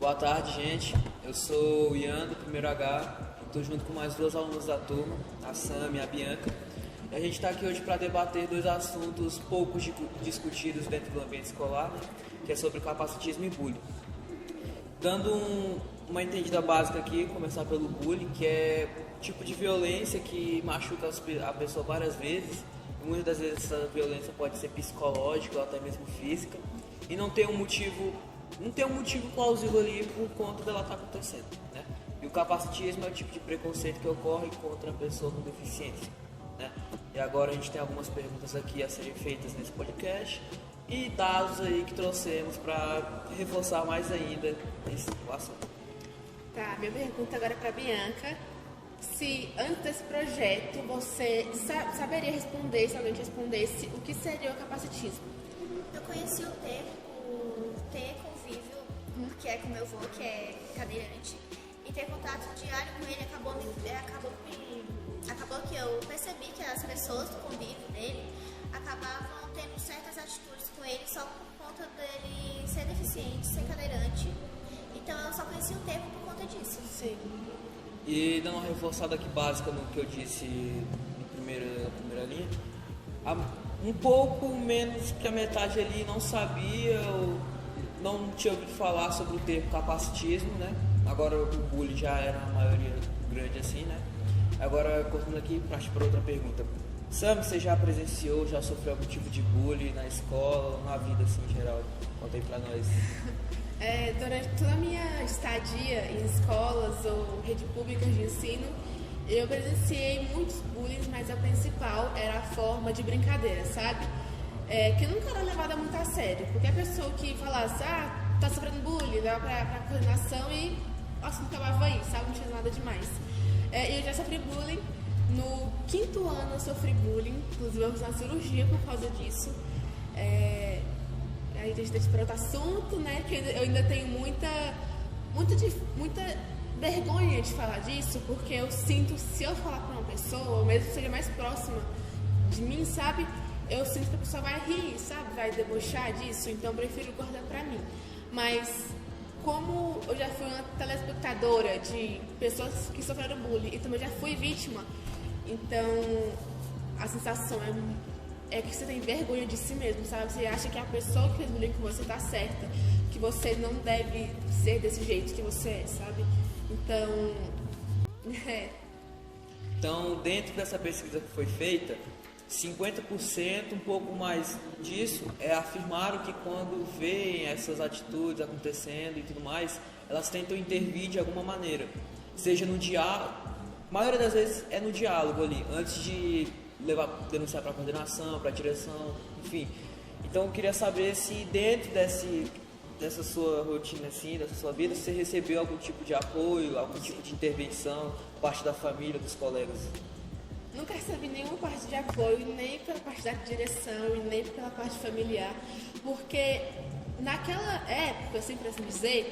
Boa tarde, gente. Eu sou o Ian, do primeiro H. Estou junto com mais duas alunas da turma, a Sam e a Bianca. E a gente está aqui hoje para debater dois assuntos pouco discutidos dentro do ambiente escolar, né? Que é sobre capacitismo e bullying. Dando uma entendida básica aqui, começar pelo bullying, que é um tipo de violência que machuca a pessoa várias vezes. E muitas das vezes essa violência pode ser psicológica ou até mesmo física. E não tem um motivo plausível ali por conta dela estar acontecendo, né? E o capacitismo é o tipo de preconceito que ocorre contra a pessoa com deficiência, né? E agora a gente tem algumas perguntas aqui a serem feitas nesse podcast e dados aí que trouxemos para reforçar mais ainda esse assunto. Tá, minha pergunta agora é para Bianca. Se antes desse projeto você saberia responder, se alguém te respondesse, o que seria o capacitismo? Eu conheci o ter convívio, que é com meu avô, que é cadeirante, e ter contato diário com ele acabou que eu percebi que as pessoas do convívio dele acabavam tendo certas atitudes com ele só por conta dele ser deficiente, ser cadeirante. Então eu só conheci o termo por conta disso. Sim. E dando uma reforçada aqui básica no que eu disse na primeira linha, um pouco menos que a metade ali não sabia ou não tinha ouvido falar sobre o termo capacitismo, né? Agora o bullying já era a maioria grande assim, né? Agora, cortando aqui, para outra pergunta. Sam, você já presenciou, já sofreu algum tipo de bullying na escola, na vida assim em geral? Conta aí pra nós. Durante toda a minha estadia em escolas ou rede pública de ensino, eu presenciei muitos bullying, mas a principal era a forma de brincadeira, sabe? Que nunca era levada muito a sério, porque a pessoa que falasse, tá sofrendo bullying, leva pra coordenação e o assunto acabava aí, sabe? Não tinha nada demais. Eu já sofri bullying, no 5º ano eu sofri bullying, inclusive eu fiz uma cirurgia por causa disso. Aí a gente deixa para outro assunto, né? Que eu ainda tenho muita vergonha de falar disso, porque eu sinto, se eu falar para uma pessoa, ou mesmo que seja mais próxima de mim, sabe? Eu sinto que a pessoa vai rir, sabe? Vai debochar disso, então eu prefiro guardar para mim. Mas como eu já fui uma telespectadora de pessoas que sofreram bullying e também já fui vítima, então a sensação é que você tem vergonha de si mesmo, sabe? Você acha que a pessoa que fez bullying com você tá certa, que você não deve ser desse jeito que você é, sabe? Então, Então, dentro dessa pesquisa que foi feita, 50%, um pouco mais disso, afirmaram que quando veem essas atitudes acontecendo e tudo mais, elas tentam intervir de alguma maneira, seja no diálogo, a maioria das vezes é no diálogo ali, antes de denunciar para a coordenação, para a direção, enfim. Então eu queria saber se dentro dessa sua rotina assim, dessa sua vida, você recebeu algum tipo de apoio, algum tipo de intervenção, parte da família, dos colegas. Nunca recebi nenhuma parte de apoio, nem pela parte da direção e nem pela parte familiar, porque naquela época, assim por assim dizer,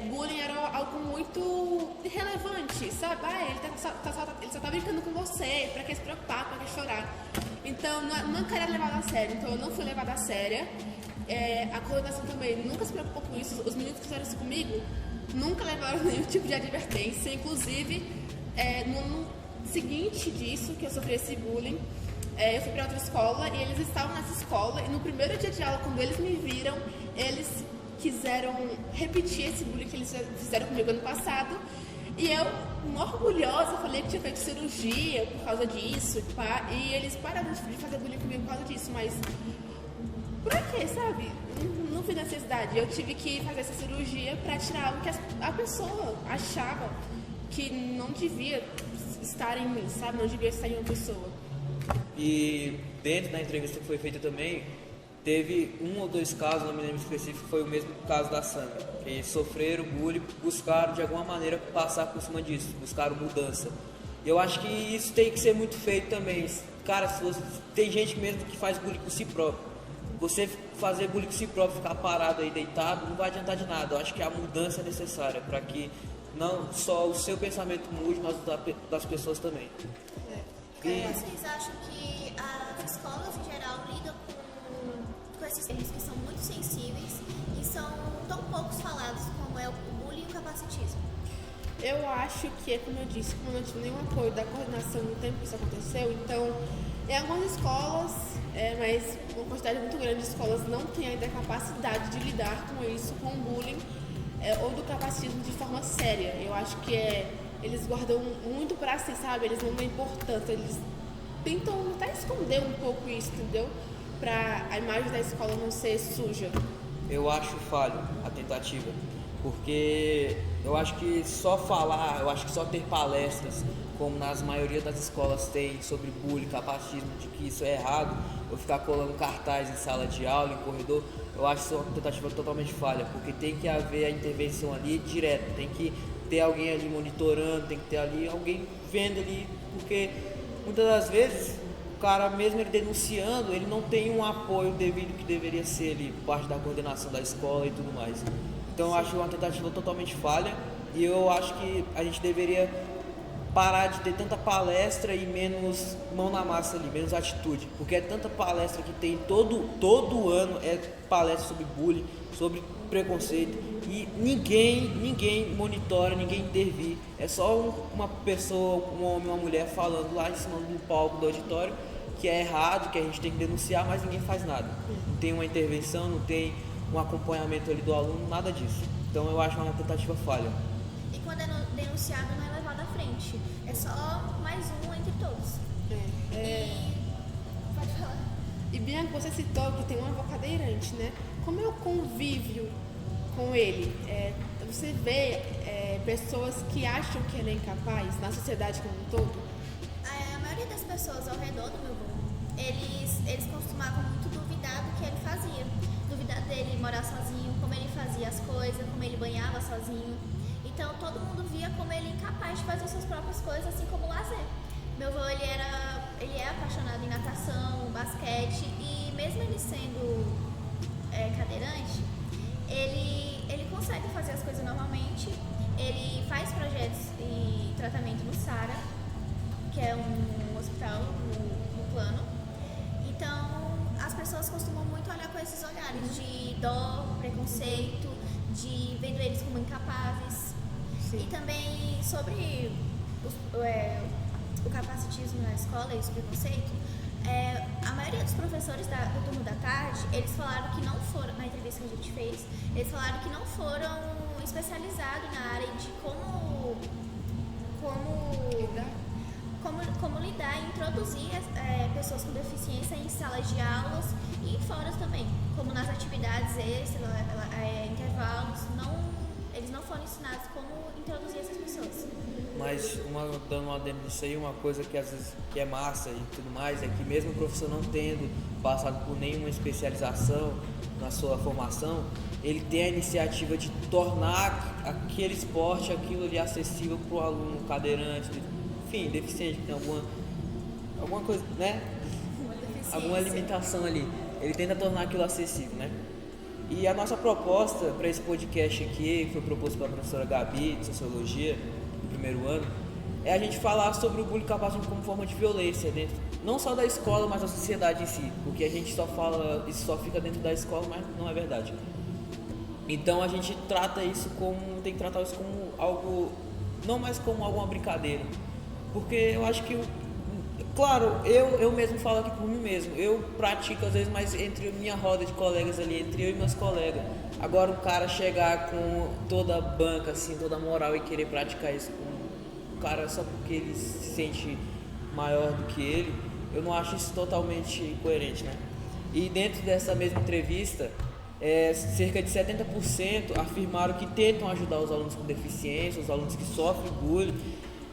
bullying era algo muito irrelevante, sabe? Ele só tá brincando com você, pra que se preocupar, pra que chorar. Então, nunca era levado a sério, então eu não fui levada a sério. A coordenação também nunca se preocupou com isso, os meninos que fizeram isso comigo nunca levaram nenhum tipo de advertência, inclusive, no ano seguinte disso, que eu sofri esse bullying, eu fui pra outra escola e eles estavam nessa escola e no primeiro dia de aula, quando eles me viram, eles quiseram repetir esse bullying que eles fizeram comigo ano passado e eu, orgulhosa, falei que tinha feito cirurgia por causa disso e eles pararam de fazer bullying comigo por causa disso, mas pra quê, sabe? Não fiz necessidade, eu tive que fazer essa cirurgia pra tirar algo que a pessoa achava que não devia estar em mim, sabe? Não devia estar em uma pessoa. E dentro da entrevista que foi feita também, teve 1 ou 2 casos, não me lembro específico, foi o mesmo caso da Sandra, que sofreram bullying, buscaram de alguma maneira passar por cima disso, buscaram mudança. E eu acho que isso tem que ser muito feito também. Cara, tem gente mesmo que faz bullying com si próprio. Você fazer bullying com si próprio, ficar parado aí deitado, não vai adiantar de nada. Eu acho que a mudança é necessária para que não só o seu pensamento mude, mas o das pessoas também. Vocês acham que as escolas em geral lidam com esses temas que são muito sensíveis e são tão poucos falados como é o Eu acho que é como eu disse, como não tive nenhum apoio da coordenação no tempo que isso aconteceu, então em algumas escolas, mas uma quantidade muito grande de escolas não tem ainda a capacidade de lidar com isso, com o bullying ou do capacitismo de forma séria. Eu acho que eles guardam muito pra si, sabe? Eles não dão importância, eles tentam até esconder um pouco isso, entendeu? Pra a imagem da escola não ser suja. Eu acho falho a tentativa, porque eu acho que só falar, eu acho que só ter palestras, como nas maioria das escolas tem, sobre bullying, capacitismo, de que isso é errado, ou ficar colando cartaz em sala de aula, em corredor, eu acho isso uma tentativa totalmente falha, porque tem que haver a intervenção ali direto, tem que ter alguém ali monitorando, tem que ter ali alguém vendo ali, porque muitas das vezes o cara, mesmo ele denunciando, ele não tem um apoio devido que deveria ser ali, por parte da coordenação da escola e tudo mais. Então eu acho uma tentativa totalmente falha e eu acho que a gente deveria parar de ter tanta palestra e menos mão na massa ali, menos atitude, porque é tanta palestra que tem todo ano, é palestra sobre bullying, sobre preconceito e ninguém monitora, ninguém intervir, é só uma pessoa, um homem, uma mulher falando lá em cima do palco do auditório que é errado, que a gente tem que denunciar, mas ninguém faz nada, não tem uma intervenção, não tem um acompanhamento ali do aluno, nada disso. Então eu acho uma tentativa falha. E quando é denunciado não é levado à frente, é só mais um entre todos. E... Pode falar. E Bianca, você citou que tem uma cadeirante, né? Como é o convívio com ele? Você vê pessoas que acham que ele é incapaz na sociedade como um todo? A maioria das pessoas ao redor do meu avô, eles costumavam muito duvidar do que ele fazia. Duvidar dele morar sozinho, como ele fazia as coisas, como ele banhava sozinho. Então todo mundo via como ele incapaz de fazer suas próprias coisas, assim como lazer. Meu avô, ele é apaixonado em natação, basquete, e mesmo ele sendo cadeirante, ele consegue fazer as coisas normalmente. Ele faz projetos e tratamento no SARA, que é um hospital no plano. Então as pessoas costumam muito olhar com esses olhares de dó, preconceito, de vendo eles como incapazes. Sim. E também sobre o capacitismo na escola e esse preconceito, a maioria dos professores do turno da tarde, eles falaram que não foram, na entrevista que a gente fez, eles falaram que não foram especializados na área de como lidar e introduzir pessoas com deficiência em salas de aulas e em fora também, como nas atividades extras, intervalos, eles não foram ensinados como introduzir essas pessoas. Mas dando um adendo disso aí, uma coisa que às vezes que é massa e tudo mais, é que mesmo o professor não tendo passado por nenhuma especialização na sua formação, ele tem a iniciativa de tornar aquele esporte, aquilo ali acessível para o aluno cadeirante, enfim, deficiente, que tem alguma coisa, né? Alguma limitação ali. Ele tenta tornar aquilo acessível, né? E a nossa proposta para esse podcast aqui, que foi proposto pela professora Gabi, de Sociologia, do primeiro ano, é a gente falar sobre o bullying e capacitismo como forma de violência, dentro, não só da escola, mas da sociedade em si, porque a gente só fala, isso só fica dentro da escola, mas não é verdade. Então a gente tem que tratar isso como algo, não mais como alguma brincadeira, porque eu acho que, claro, eu mesmo falo aqui por mim mesmo, eu pratico às vezes, mas entre a minha roda de colegas ali, entre eu e meus colegas. Agora o cara chegar com toda a banca, assim, toda a moral e querer praticar isso com o cara só porque ele se sente maior do que ele, eu não acho isso totalmente coerente, né? E dentro dessa mesma entrevista, cerca de 70% afirmaram que tentam ajudar os alunos com deficiência, os alunos que sofrem bullying,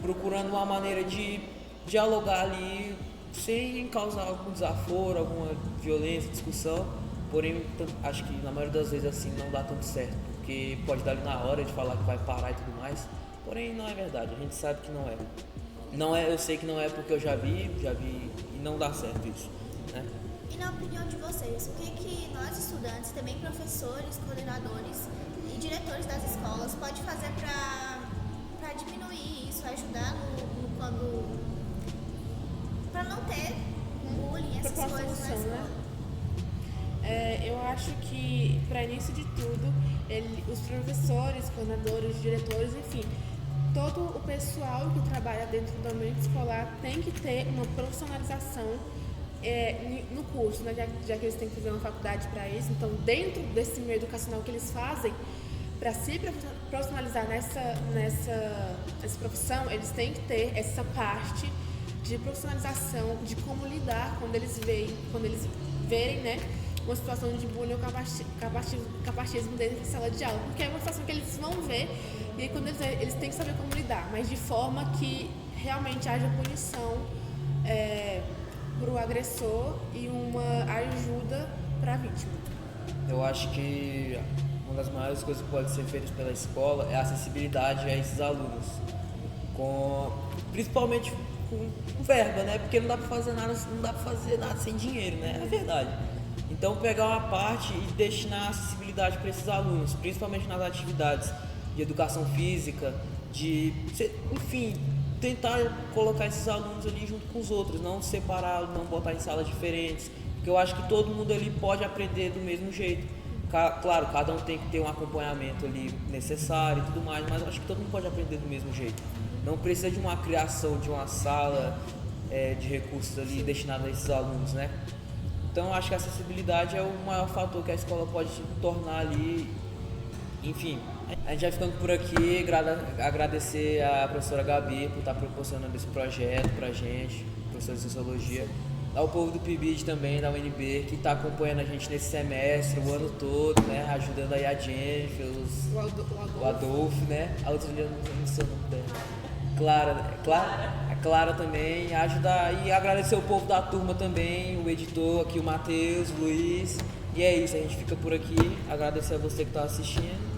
procurando uma maneira de dialogar ali sem causar algum desaforo, alguma violência, discussão. Porém, acho que na maioria das vezes assim não dá tanto certo, porque pode dar ali na hora de falar que vai parar e tudo mais. Porém, não é verdade, a gente sabe que não é. Não é, eu sei que não é porque eu já vi e não dá certo isso, né? E na opinião de vocês, o que nós estudantes, também professores, coordenadores e diretores das escolas pode fazer para diminuir isso, ajudar para não ter bullying, essas coisas na escola? Eu acho que, para início de tudo, os professores, coordenadores, diretores, enfim, todo o pessoal que trabalha dentro do ambiente escolar tem que ter uma profissionalização no curso, né? Já que eles têm que fazer uma faculdade para isso. Então, dentro desse meio educacional que eles fazem, para se profissionalizar nessa profissão, eles têm que ter essa parte de profissionalização, de como lidar quando eles verem, né, uma situação de bullying ou capacitismo dentro da sala de aula, porque é uma situação que eles vão ver e aí, quando eles têm que saber como lidar, mas de forma que realmente haja punição para o agressor e uma ajuda para a vítima. Eu acho que uma das maiores coisas que pode ser feita pela escola é a acessibilidade a esses alunos, principalmente com verba, né? Porque não dá para fazer nada sem dinheiro, né? É verdade. Então pegar uma parte e destinar acessibilidade para esses alunos, principalmente nas atividades de educação física, enfim, tentar colocar esses alunos ali junto com os outros, não separá-los, não botar em salas diferentes, porque eu acho que todo mundo ali pode aprender do mesmo jeito. Claro, cada um tem que ter um acompanhamento ali necessário e tudo mais, mas eu acho que todo mundo pode aprender do mesmo jeito. Não precisa de uma criação de uma sala de recursos ali destinada a esses alunos, né? Então eu acho que a acessibilidade é o maior fator que a escola pode tornar ali. Enfim, a gente vai ficando por aqui, agradecer a professora Gabi por estar proporcionando esse projeto pra gente, professora de Sociologia. Ao povo do PIBID também, da UNB, que está acompanhando a gente nesse semestre, o ano todo, né? Ajudando aí a Jennifer, o Adolfo, né? A outra eu não sei o nome dela. A Clara também. Ajudar e agradecer o povo da turma também, o editor aqui, o Matheus, o Luiz. E é isso, a gente fica por aqui. Agradecer a você que está assistindo.